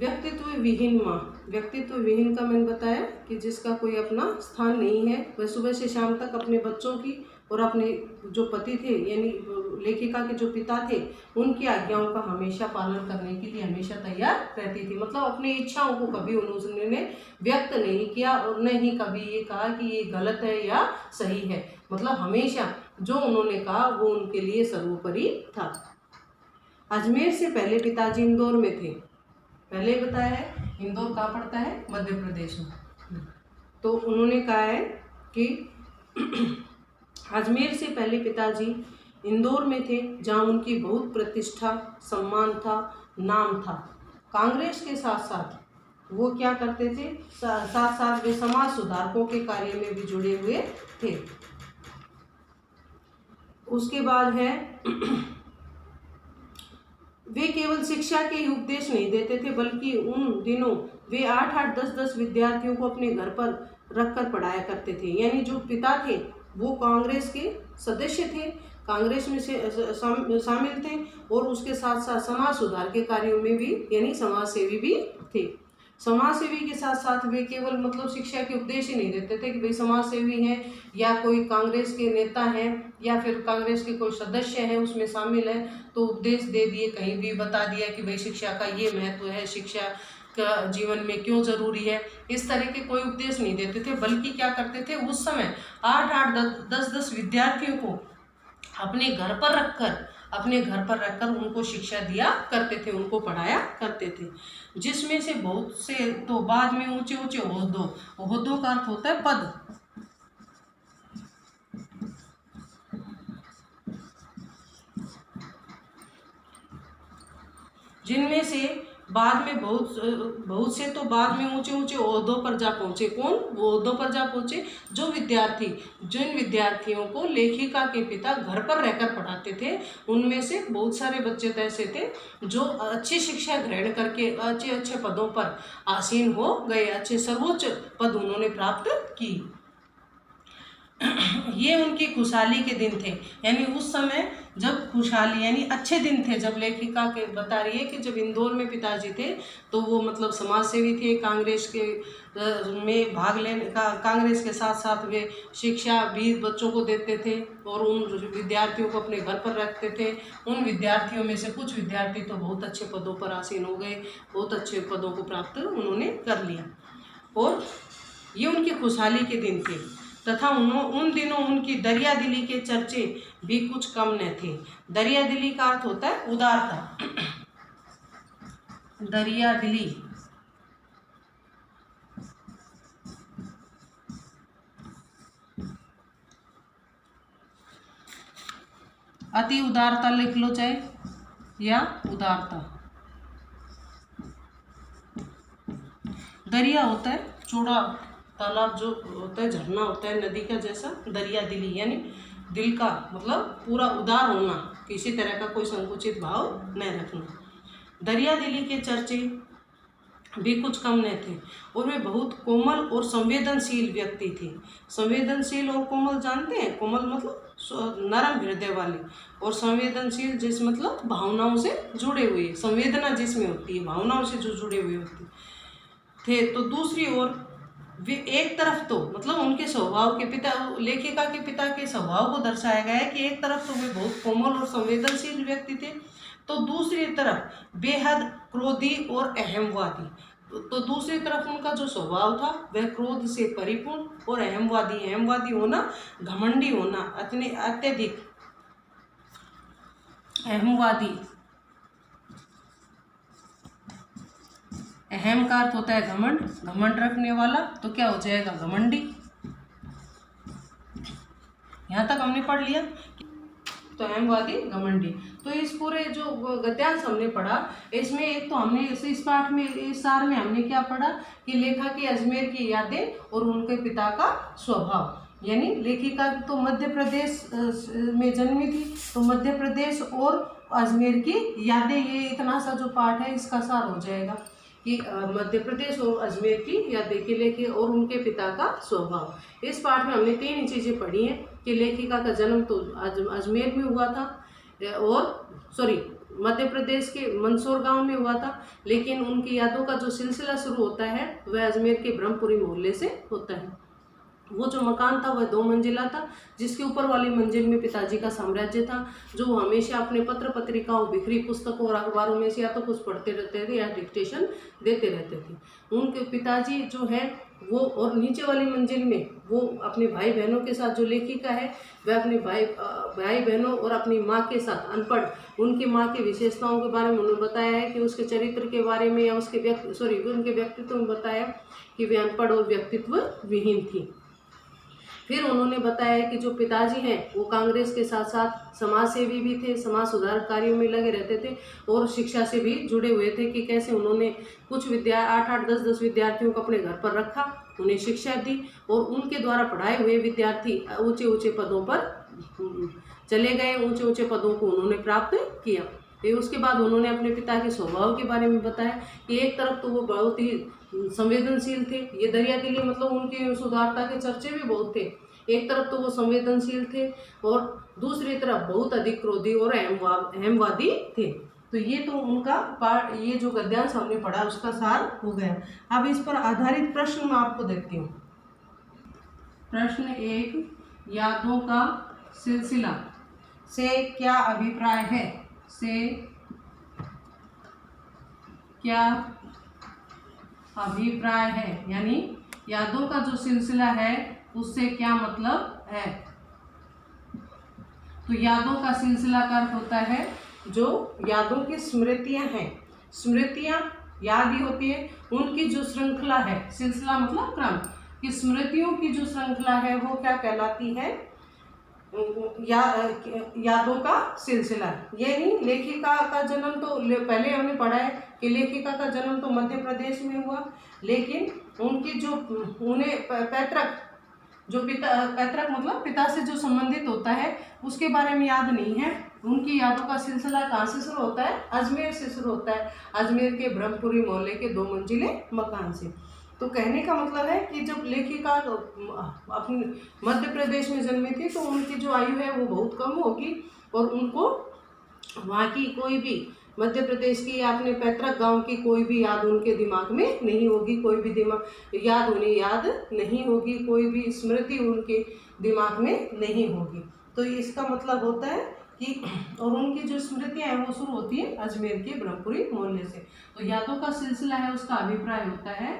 व्यक्तित्व विहीन माँ। व्यक्तित्व विहीन का मैंने बताया कि जिसका कोई अपना स्थान नहीं है, वह सुबह से शाम तक अपने बच्चों की और अपने जो पति थे यानी लेखिका के जो पिता थे उनकी आज्ञाओं का हमेशा पालन करने के लिए हमेशा तैयार रहती थी। मतलब अपनी इच्छाओं को कभी उन्होंने व्यक्त नहीं किया और न ही कभी ये कहा कि ये गलत है या सही है। मतलब हमेशा जो उन्होंने कहा वो उनके लिए सर्वोपरि था। अजमेर से पहले पिताजी इंदौर में थे। पहले बताया है इंदौर कहाँ पड़ता है, मध्य प्रदेश में। तो उन्होंने कहा है कि अजमेर से पहले पिताजी इंदौर में थे जहाँ उनकी बहुत प्रतिष्ठा, सम्मान था, नाम था। कांग्रेस के साथ साथ वो क्या करते थे, साथ साथ वे समाज सुधारकों के कार्य में भी जुड़े हुए थे। उसके बाद है वे केवल शिक्षा के ही उपदेश नहीं देते थे बल्कि उन दिनों वे 8-8, 10-10 विद्यार्थियों को अपने घर पर रखकर पढ़ाया करते थे। यानी जो पिता थे वो कांग्रेस के सदस्य थे, कांग्रेस में से शामिल थे और उसके साथ साथ समाज सुधार के कार्यों में भी यानी समाज सेवी भी थे। समाज सेवी के साथ साथ वे केवल मतलब शिक्षा के उपदेश ही नहीं देते थे कि भाई समाज सेवी हैं या कोई कांग्रेस के नेता हैं या फिर कांग्रेस के कोई सदस्य है उसमें शामिल है तो उपदेश दे दिए, कहीं भी बता दिया कि भाई शिक्षा का ये महत्व है, शिक्षा का जीवन में क्यों जरूरी है, इस तरह के कोई उपदेश नहीं देते थे। बल्कि क्या करते थे, उस समय 8-8, 10-10 विद्यार्थियों को अपने घर पर रखकर उनको शिक्षा दिया करते थे, उनको पढ़ाया करते थे। जिसमें से बहुत से तो बाद में ऊंचे ऊंचे ओहदों का अर्थ होता है पद। जिनमें से बाद में बहुत से तो बाद में ऊंचे ऊंचे ओहदों पर जा पहुँचे। कौन वो ओहदों पर जा पहुँचे? जिन विद्यार्थियों को लेखिका के पिता घर पर रहकर पढ़ाते थे उनमें से बहुत सारे बच्चे तो ऐसे थे जो अच्छी शिक्षा ग्रहण करके अच्छे पदों पर आसीन हो गए, अच्छे सर्वोच्च पद उन्होंने प्राप्त की। ये उनकी खुशहाली के दिन थे। यानी उस समय जब खुशहाली यानी अच्छे दिन थे, जब लेखिका के बता रही है कि जब इंदौर में पिताजी थे तो वो मतलब समाज सेवी थे, कांग्रेस के में भाग लेने का, कांग्रेस के साथ साथ वे शिक्षा भी बच्चों को देते थे और उन विद्यार्थियों को अपने घर पर रखते थे। उन विद्यार्थियों में से कुछ विद्यार्थी तो बहुत अच्छे पदों पर आसीन हो गए, बहुत अच्छे पदों को प्राप्त उन्होंने कर लिया और ये उनकी खुशहाली के दिन थे। तथा उन दिनों उनकी दरिया दिली के चर्चे भी कुछ कम न थे। दरिया दिली का अर्थ होता है उदारता। दरिया दिली अति उदारता लिख लो चाहे या उदारता। दरिया होता है चौड़ा तालाब जो होता है, झरना होता है नदी का जैसा। दरिया दिली यानी दिल का मतलब पूरा उदार होना, किसी तरह का कोई संकुचित भाव न रखना। दरिया दिली के चर्चे भी कुछ कम न थे और वे बहुत कोमल और संवेदनशील व्यक्ति थे। संवेदनशील और कोमल जानते हैं? कोमल मतलब नरम हृदय वाले और संवेदनशील जिस मतलब भावनाओं से जुड़े हुए, संवेदना जिसमें होती है, भावनाओं से जो जुड़े हुए होते थे। तो दूसरी ओर वे एक तरफ तो मतलब उनके स्वभाव के पिता, लेखिका के पिता के स्वभाव को दर्शाया गया है कि एक तरफ तो वे बहुत कोमल और संवेदनशील व्यक्ति थे तो दूसरी तरफ बेहद क्रोधी और अहमवादी। तो दूसरी तरफ उनका जो स्वभाव था वह क्रोध से परिपूर्ण और अहमवादी होना, घमंडी होना, अत्यधिक अहमवादी। अहम का अर्थ होता है घमंड, घमंड रखने वाला, तो क्या हो जाएगा घमंडी। यहाँ तक हमने पढ़ लिया तो अहमवादी, घमंडी। तो इस पूरे जो गद्यांश हमने पढ़ा इसमें एक तो हमने इस पाठ में, इस सार में हमने क्या पढ़ा कि लेखा की अजमेर की यादें और उनके पिता का स्वभाव। यानी लेखिका तो मध्य प्रदेश में जन्मी थी तो मध्य प्रदेश और अजमेर की यादें, ये इतना सा जो पाठ है इसका सार हो जाएगा कि मध्य प्रदेश और अजमेर की यादें के लेखी और उनके पिता का स्वभाव। इस पाठ में हमने 3 चीज़ें पढ़ी हैं कि लेखिका का जन्म तो अजमेर में हुआ था और मध्य प्रदेश के मंदसौर गांव में हुआ था, लेकिन उनकी यादों का जो सिलसिला शुरू होता है वह अजमेर के ब्रह्मपुरी मोहल्ले से होता है। वो जो मकान था वह 2 मंजिला था, जिसके ऊपर वाली मंजिल में पिताजी का साम्राज्य था, जो वो हमेशा अपने पत्र पत्रिकाओं, बिखरी पुस्तकों और अखबारों में से या तो कुछ पढ़ते रहते थे या डिक्टेशन देते रहते थे। उनके पिताजी जो है वो, और नीचे वाली मंजिल में वो अपने भाई बहनों के साथ, जो लेखिका है वह अपने भाई बहनों और अपनी माँ के साथ अनपढ़, उनकी माँ की विशेषताओं के बारे में उन्होंने बताया है कि उसके चरित्र के बारे में या उनके व्यक्तित्व में बताया कि वे अनपढ़ और व्यक्तित्व विहीन थी। फिर उन्होंने बताया कि जो पिताजी हैं वो कांग्रेस के साथ साथ समाज सेवी भी थे, समाज सुधार कार्यों में लगे रहते थे और शिक्षा से भी जुड़े हुए थे, कि कैसे उन्होंने कुछ 8-8, 10-10 विद्यार्थियों को अपने घर पर रखा, उन्हें शिक्षा दी और उनके द्वारा पढ़ाए हुए विद्यार्थी ऊंचे ऊंचे पदों पर चले गए, ऊंचे ऊंचे पदों को उन्होंने प्राप्त किया। फिर उसके बाद उन्होंने अपने पिता के स्वभाव के बारे में बताया कि एक तरफ तो वो बहुत ही संवेदनशील थे, ये दरिया दिली मतलब उनकी सुधारता के चर्चे भी बहुत थे। एक तरफ तो वो संवेदनशील थे और दूसरी तरफ बहुत अधिक क्रोधी और अहमवादी थे। तो ये तो उनका ये जो गद्यांश हमने पढ़ा उसका सार हो गया। अब इस पर आधारित प्रश्न मैं आपको देती हूँ। प्रश्न 1, यादों का सिलसिला से क्या अभिप्राय है? से क्या अभिप्राय है, यानी यादों का जो सिलसिला है उससे क्या मतलब है? तो यादों का सिलसिला का अर्थ होता है जो यादों की स्मृतियां हैं, स्मृतियां याद ही होती है, उनकी जो श्रृंखला है, सिलसिला मतलब क्रम, कि स्मृतियों की जो श्रृंखला है वो क्या कहलाती है? यादों का सिलसिला। यानी लेखिका का जन्म तो पहले हमने पढ़ा है कि लेखिका का जन्म तो मध्य प्रदेश में हुआ, लेकिन उनकी जो उन्हें पैतृक मतलब पिता से जो संबंधित होता है उसके बारे में याद नहीं है। उनकी यादों का सिलसिला कहाँ से शुरू होता है? अजमेर से शुरू होता है, अजमेर के ब्रह्मपुरी मोहल्ले के 2 मंजिले मकान से। तो कहने का मतलब है कि जब लेखिका अपने मध्य प्रदेश में जन्मी थी तो उनकी जो आयु है वो बहुत कम होगी और उनको वहाँ की कोई भी मध्य प्रदेश की या अपने पैतृक गांव की कोई भी याद उनके दिमाग में नहीं होगी, कोई भी याद उन्हें याद नहीं होगी, कोई भी स्मृति उनके दिमाग में नहीं होगी। तो इसका मतलब होता है कि और उनकी जो स्मृतियाँ हैं वो शुरू होती है अजमेर के ब्रह्मपुरी मोहल्ले से। तो यादों का सिलसिला है, उसका अभिप्राय होता है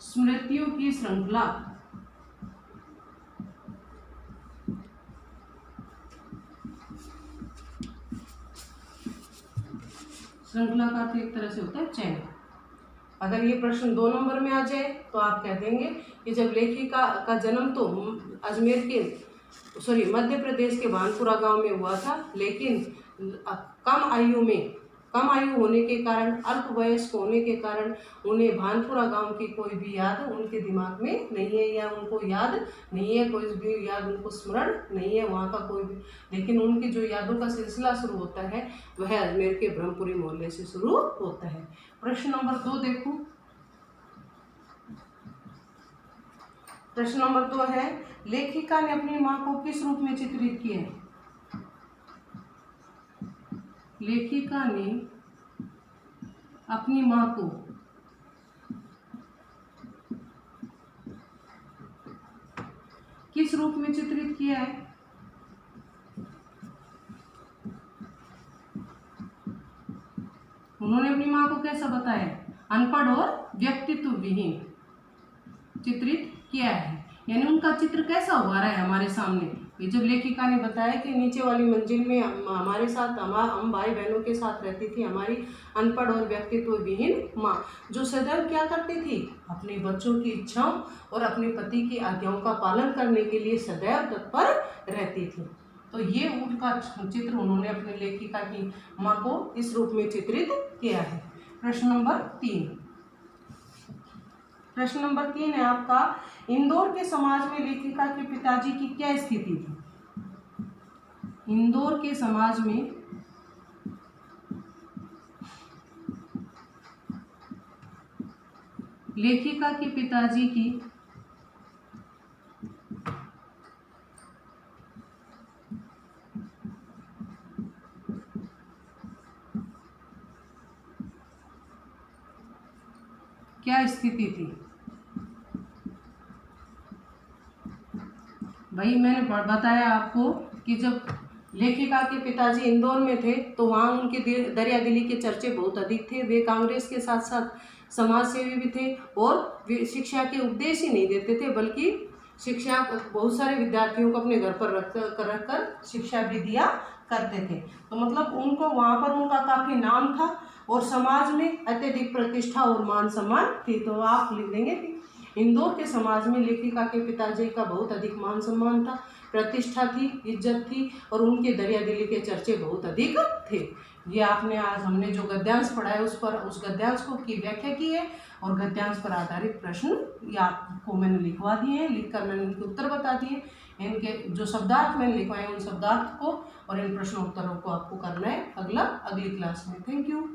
स्मृतियों की श्रृंखला। श्रृंखला का अर्थ एक तरह से होता है चैन। अगर ये प्रश्न 2 नंबर में आ जाए तो आप कह देंगे कि जब लेखिका का जन्म तो अजमेर के मध्य प्रदेश के भानपुरा गांव में हुआ था, लेकिन कम आयु होने के कारण, अल्प वयस्क होने के कारण उन्हें भानपुरा गांव की कोई भी याद उनके दिमाग में नहीं है या उनको याद नहीं है, कोई भी याद उनको स्मरण नहीं है वहाँ का कोई भी। लेकिन उनकी जो यादों का सिलसिला शुरू होता है वह अजमेर के ब्रह्मपुरी मोहल्ले से शुरू होता है। प्रश्न नंबर 2 देखो। प्रश्न नंबर 2 है, लेखिका ने अपनी माँ को किस रूप में चित्रित किया है? लेखिका ने अपनी माँ को किस रूप में चित्रित किया है? उन्होंने अपनी माँ को कैसा बताया? अनपढ़ और व्यक्तित्व विहीन चित्रित किया है। यानी उनका चित्र कैसा उभारा है हमारे सामने? जब लेखिका ने बताया कि नीचे वाली मंजिल में हमारे साथ हम भाई बहनों के साथ रहती थी हमारी अनपढ़ और व्यक्तित्व विहीन माँ, जो सदैव क्या करती थी? अपने बच्चों की इच्छाओं और अपने पति की आज्ञाओं का पालन करने के लिए सदैव तत्पर रहती थी। तो ये उनका चित्र उन्होंने अपने लेखिका की माँ को इस रूप में चित्रित किया है। प्रश्न नंबर 3। प्रश्न नंबर 3 है आपका, इंदौर के समाज में लेखिका के पिताजी की क्या स्थिति थी? इंदौर के समाज में लेखिका के पिताजी की क्या स्थिति थी? भाई मैंने बताया आपको कि जब लेखिका के पिताजी इंदौर में थे तो वहाँ उनके दरियादिली के चर्चे बहुत अधिक थे। वे कांग्रेस के साथ साथ समाज सेवी भी थे और वे शिक्षा के उपदेश ही नहीं देते थे बल्कि शिक्षा बहुत सारे विद्यार्थियों को अपने घर पर रख कर शिक्षा भी दिया करते थे। तो मतलब उनको वहाँ पर उनका काफ़ी नाम था और समाज में अत्यधिक प्रतिष्ठा और मान सम्मान थी। तो आप लिख देंगे कि इंदौर के समाज में लेखिका के पिताजी का बहुत अधिक मान सम्मान था, प्रतिष्ठा थी, इज्जत थी और उनके दरियादिली के चर्चे बहुत अधिक थे। ये आपने आज हमने जो गद्यांश पढ़ा है उस गद्यांश को की व्याख्या की है और गद्यांश पर आधारित प्रश्न ये आपको मैंने लिखवा दिए हैं, लिखकर मैंने इनके उत्तर बता दिए। इनके जो शब्दार्थ मैंने लिखवाए उन शब्दार्थ को और इन प्रश्नोत्तरों को आपको करना है अगली क्लास में। Thank you.